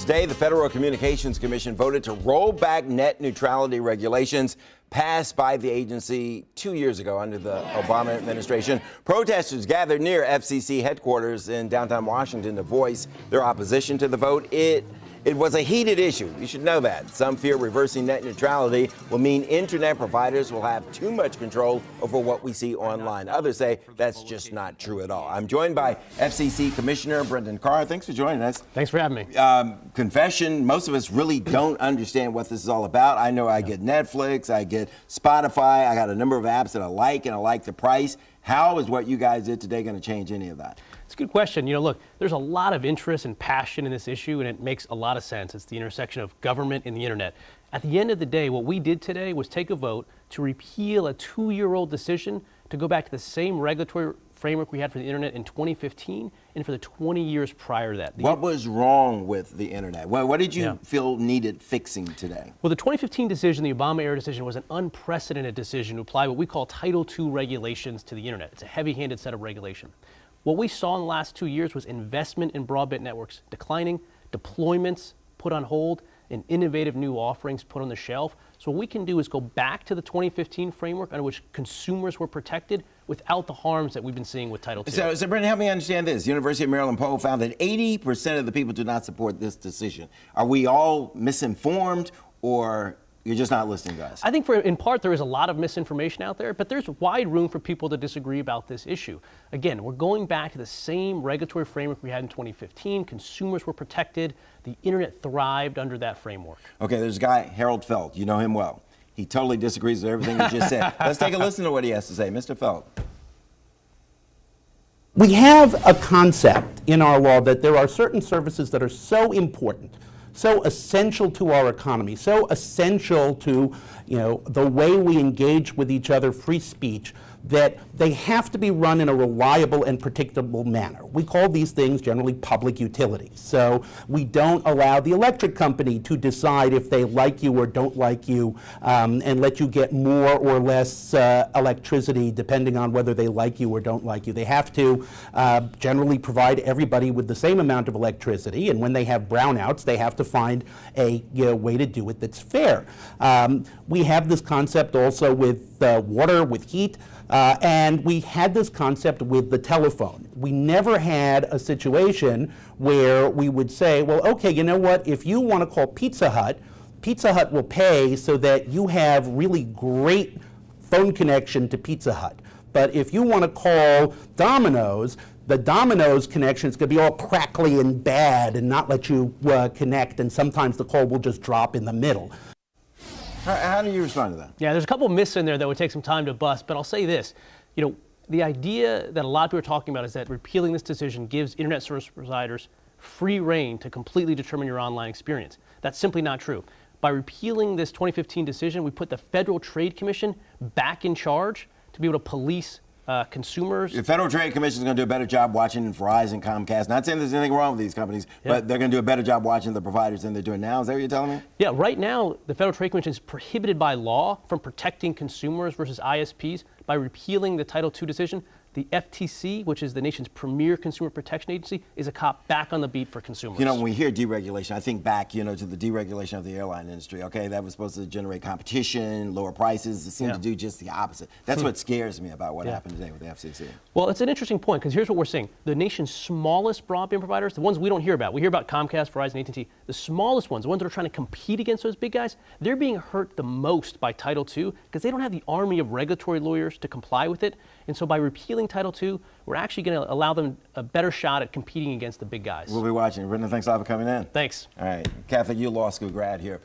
Today, the Federal Communications Commission voted to roll back net neutrality regulations passed by the agency 2 years ago under the Obama administration. Protesters gathered near FCC headquarters in downtown Washington to voice their opposition to the vote. It was a heated issue. You should know that. Some fear reversing net neutrality will mean internet providers will have too much control over what we see online. Others say that's just not true at all. I'm joined by FCC Commissioner Brendan Carr. Thanks for joining us. Thanks for having me. Confession, most of us really don't understand what this is all about. I know I get Netflix, I get Spotify, I got a number of apps that I like, and I like the price. How is what you guys did today going to change any of that? It's a good question. Look, there's a lot of interest and passion in this issue, and it makes a lot of sense. It's the intersection of government and the internet. At the end of the day, what we did today was take a vote to repeal a 2-year-old decision to go back to the same regulatory framework we had for the internet in 2015 and for the 20 years prior to that. What was wrong with the internet? What did you feel needed fixing today? Well, the 2015 decision, the Obama-era decision, was an unprecedented decision to apply what we call Title II regulations to the internet. It's a heavy-handed set of regulation. What we saw in the last 2 years was investment in broadband networks declining, deployments put on hold, and innovative new offerings put on the shelf. So what we can do is go back to the 2015 framework under which consumers were protected without the harms that we've been seeing with Title II. So Brendan, help me understand this. University of Maryland poll found that 80% of the people do not support this decision. Are we all misinformed, or you're just not listening to us? I think in part there is a lot of misinformation out there, but there's wide room for people to disagree about this issue. Again, we're going back to the same regulatory framework we had in 2015. Consumers were protected. The internet thrived under that framework. Okay, there's a guy, Harold Felt. You know him well. He totally disagrees with everything you just said. Let's take a listen to what he has to say. Mr. Felt. We have a concept in our law that there are certain services that are so important, so essential to our economy, so essential to the way we engage with each other, free speech, that they have to be run in a reliable and predictable manner. We call these things generally public utilities. So we don't allow the electric company to decide if they like you or don't like you and let you get more or less electricity depending on whether they like you or don't like you. They have to generally provide everybody with the same amount of electricity, and when they have brownouts, they have to find a way to do it that's fair. We have this concept also with water, with heat. And we had this concept with the telephone. We never had a situation where we would say, well, okay, you know what, if you want to call Pizza Hut will pay so that you have really great phone connection to Pizza Hut. But if you want to call Domino's, the Domino's connection is going to be all crackly and bad and not let you connect, and sometimes the call will just drop in the middle. How do you respond to that? Yeah, there's a couple of myths in there that would take some time to bust, but I'll say this. The idea that a lot of people are talking about is that repealing this decision gives internet service providers free rein to completely determine your online experience. That's simply not true. By repealing this 2015 decision, we put the Federal Trade Commission back in charge to be able to police consumers. The Federal Trade Commission is going to do a better job watching Verizon, Comcast. Not saying there's anything wrong with these companies, but they're going to do a better job watching the providers than they're doing now. Is that what you're telling me? Yeah, right now, the Federal Trade Commission is prohibited by law from protecting consumers versus ISPs. By repealing the Title II decision, the FTC, which is the nation's premier consumer protection agency, is a cop back on the beat for consumers. When we hear deregulation, I think back, to the deregulation of the airline industry. Okay, that was supposed to generate competition, lower prices. It seemed to do just the opposite. That's what scares me about what happened today with the FCC. Well, it's an interesting point, because here's what we're seeing. The nation's smallest broadband providers, the ones we don't hear about, we hear about Comcast, Verizon, AT&T, the smallest ones, the ones that are trying to compete against those big guys, they're being hurt the most by Title II because they don't have the army of regulatory lawyers to comply with it. And so by repealing Title II, we're actually going to allow them a better shot at competing against the big guys. We'll be watching. Brendan, thanks a lot for coming in. Thanks. All right. Catholic U Law School grad here.